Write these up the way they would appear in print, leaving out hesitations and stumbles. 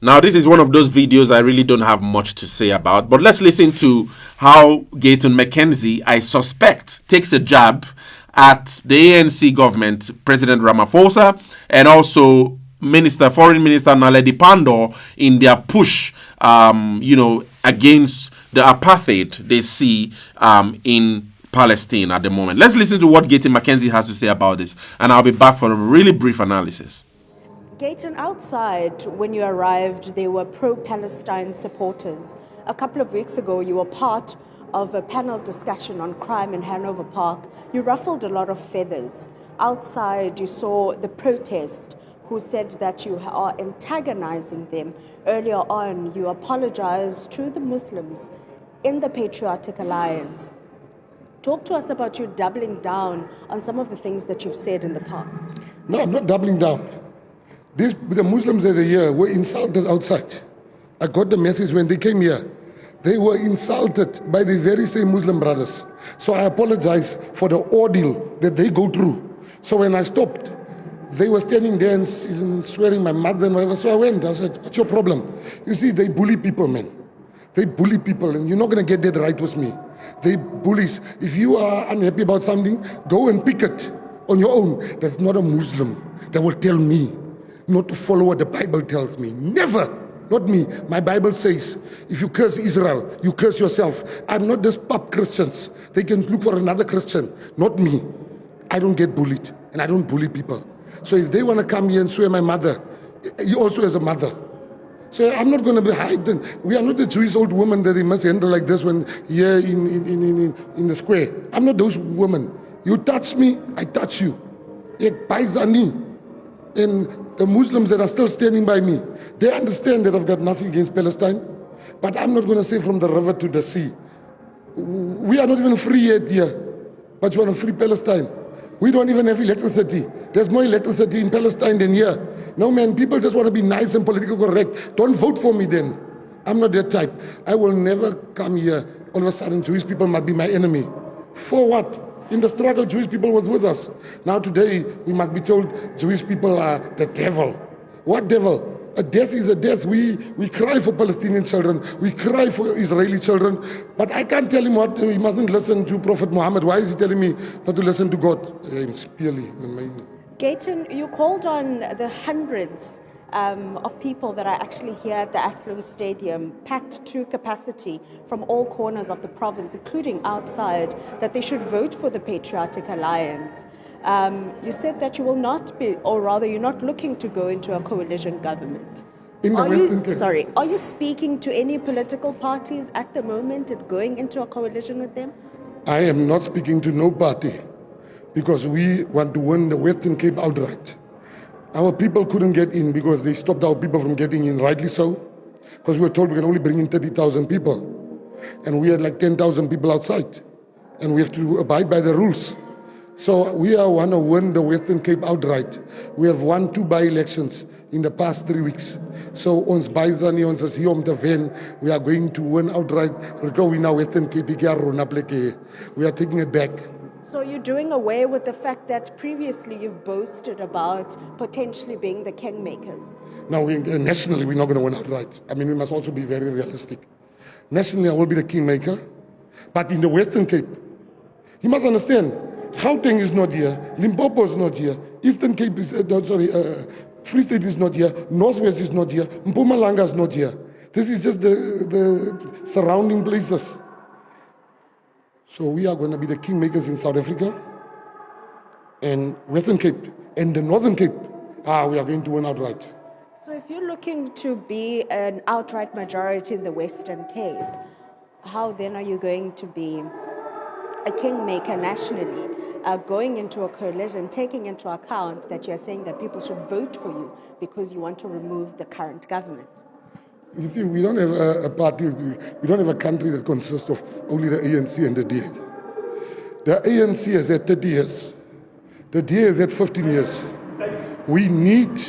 Now, this is one of those videos I really don't have much to say about, but let's listen to how Gayton McKenzie, I suspect, takes a jab at the ANC government, President Ramaphosa, and also Foreign Minister Naledi Pandor in their push, against the apartheid they see in Palestine at the moment. Let's listen to what Gayton McKenzie has to say about this, and I'll be back for a really brief analysis. Gayton, outside, when you arrived, there were pro-Palestine supporters. A couple of weeks ago, you were part of a panel discussion on crime in Hanover Park. You ruffled a lot of feathers. Outside, you saw the protest, who said that you are antagonizing them. Earlier on, you apologized to the Muslims in the Patriotic Alliance. Talk to us about you doubling down on some of the things that you've said in the past. No, I'm not doubling down. The Muslims of the year were insulted outside. I got the message when they came here. They were insulted by the very same Muslim brothers. So I apologize for the ordeal that they go through. So when I stopped, they were standing there and swearing my mother and whatever. So I went. I said, what's your problem? You see, they bully people, man. They bully people, and you're not going to get that right with me. They bullies. If you are unhappy about something, go and pick it on your own. There's not a Muslim that will tell me not to follow what the Bible tells me. Never. Not me. My Bible says, if you curse Israel, you curse yourself. I'm not this pub Christians. They can look for another Christian. Not me. I don't get bullied, and I don't bully people. So if they want to come here and swear my mother, you also as a mother. So I'm not going to be hiding. We are not the Jewish old woman that they must handle like this when here in the square. I'm not those women. You touch me, I touch you. Ek paisani. And the Muslims that are still standing by me, they understand that I've got nothing against Palestine, but I'm not going to say from the river to the sea. We are not even free yet here, but you want to free Palestine. We don't even have electricity. There's more electricity in Palestine than here. No, man, people just want to be nice and politically correct. Don't vote for me then. I'm not that type. I will never come here. All of a sudden, Jewish people must be my enemy. For what? In the struggle, Jewish people was with us. Now today, we must be told Jewish people are the devil. What devil? A death is a death. We cry for Palestinian children. We cry for Israeli children. But I can't tell him what. He mustn't listen to Prophet Muhammad. Why is he telling me not to listen to God? Gayton, you called on the hundreds of people that are actually here at the Athlone Stadium, packed to capacity from all corners of the province, including outside, that they should vote for the Patriotic Alliance. You said that you will not be, or rather you're not looking to go into a coalition government. Are you speaking to any political parties at the moment and going into a coalition with them? I am not speaking to no party because we want to win the Western Cape outright. Our people couldn't get in because they stopped our people from getting in, rightly so, because we were told we can only bring in 30,000 people. And we had like 10,000 people outside. And we have to abide by the rules. So we want to win the Western Cape outright. We have won 2 by-elections in the past 3 weeks. So ons baizani, ons is hier om te wen. We are going to win outright. Western Cape, we are taking it back. So you're doing away with the fact that previously you've boasted about potentially being the kingmakers? Now, nationally, we're not going to win outright. I mean, we must also be very realistic. Nationally, I will be the kingmaker. But in the Western Cape, you must understand, Gauteng is not here, Limpopo is not here, Eastern Cape is, Free State is not here, Northwest is not here, Mpumalanga is not here. This is just the surrounding places. So we are going to be the kingmakers in South Africa and Western Cape and the Northern Cape. We are going to win outright. So if you're looking to be an outright majority in the Western Cape, how then are you going to be a kingmaker nationally, going into a coalition, taking into account that you're saying that people should vote for you because you want to remove the current government? You see, we don't have a party, we don't have a country that consists of only the ANC and the DA. The ANC has had 30 years. The DA has had 15 years. We need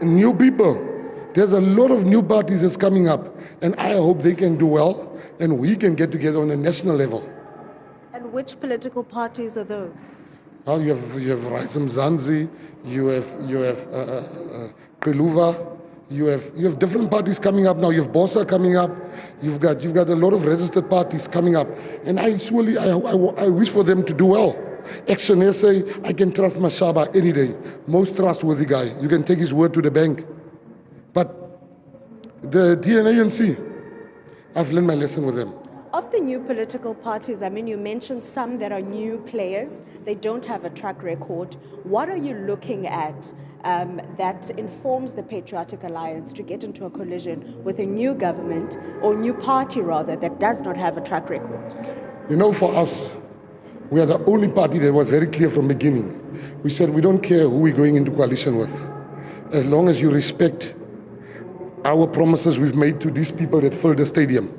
new people. There's a lot of new parties that's coming up, and I hope they can do well, and we can get together on a national level. And which political parties are those? Well, you have Raisam Zanzi, you have Peluva, You have different parties coming up now. You have Bossa coming up. You've got a lot of registered parties coming up, and I wish for them to do well. Action SA, I can trust Mashaba any day. Most trustworthy guy. You can take his word to the bank. But the ANC, I've learned my lesson with them. Of the new political parties, I mean, you mentioned some that are new players. They don't have a track record. What are you looking at that informs the Patriotic Alliance to get into a collision with a new government, or new party rather, that does not have a track record? You know, for us, we are the only party that was very clear from the beginning. We said we don't care who we're going into coalition with, as long as you respect our promises we've made to these people that fill the stadium.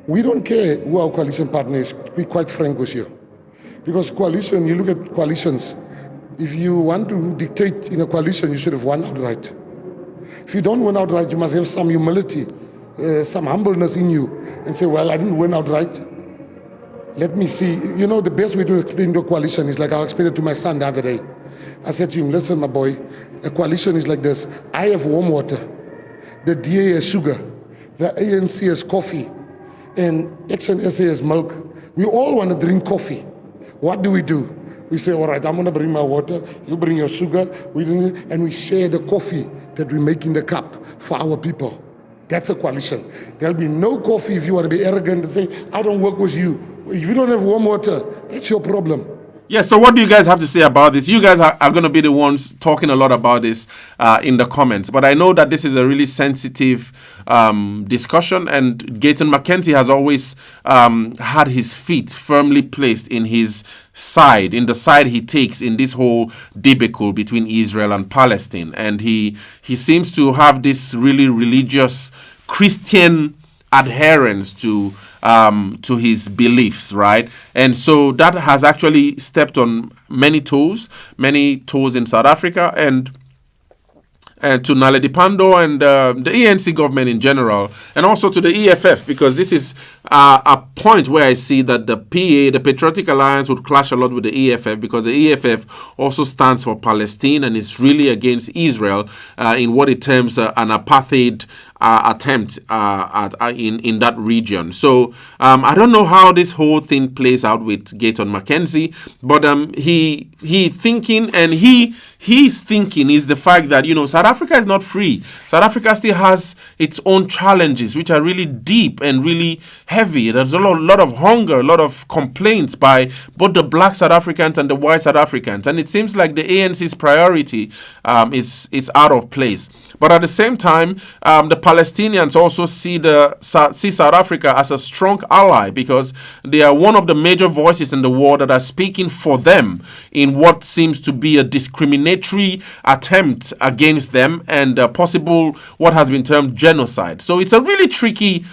We don't care who our coalition partner is, to be quite frank with you. Because coalition, you look at coalitions, if you want to dictate in a coalition, you should have won outright. If you don't win outright, you must have some humility, some humbleness in you, and say, well, I didn't win outright. Let me see. You know, the best way to explain the coalition is like I explained it to my son the other day. I said to him, listen, my boy, a coalition is like this. I have warm water. The DA has sugar. The ANC has coffee. And Action SA has milk. We all want to drink coffee. What do? We say, all right, I'm going to bring my water. You bring your sugar. And we share the coffee that we make in the cup for our people. That's a coalition. There'll be no coffee if you want to be arrogant and say, I don't work with you. If you don't have warm water, it's your problem. Yeah, so what do you guys have to say about this? You guys are going to be the ones talking a lot about this in the comments. But I know that this is a really sensitive discussion, and Gayton McKenzie has always had his feet firmly placed in his side, in the side he takes in this whole debacle between Israel and Palestine. And he seems to have this really religious Christian adherence to his beliefs, right? And so that has actually stepped on many toes in South Africa, and to Naledi Pandor and the ANC government in general, and also to the EFF, because this is a point where I see that the PA, the Patriotic Alliance, would clash a lot with the EFF, because the EFF also stands for Palestine and is really against Israel in what it terms an apartheid attempt in that region. So I don't know how this whole thing plays out with Gayton McKenzie, but his thinking is the fact that, you know, South Africa is not free. South Africa still has its own challenges, which are really deep and really heavy. There's a lot of hunger, a lot of complaints by both the black South Africans and the white South Africans. And it seems like the ANC's priority is out of place. But at the same time, the Palestinians also see South Africa as a strong ally, because they are one of the major voices in the world that are speaking for them in what seems to be a discriminatory attempt against them and possible what has been termed genocide. So it's a really tricky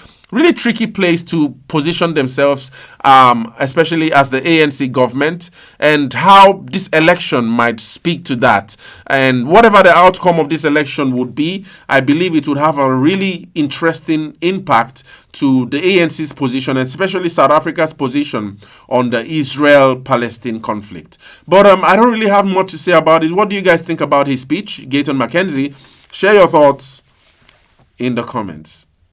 place to position themselves, especially as the ANC government, and how this election might speak to that. And whatever the outcome of this election would be, I believe it would have a really interesting impact to the ANC's position, especially South Africa's position on the Israel-Palestine conflict. But I don't really have much to say about it. What do you guys think about his speech, Gayton McKenzie? Share your thoughts in the comments.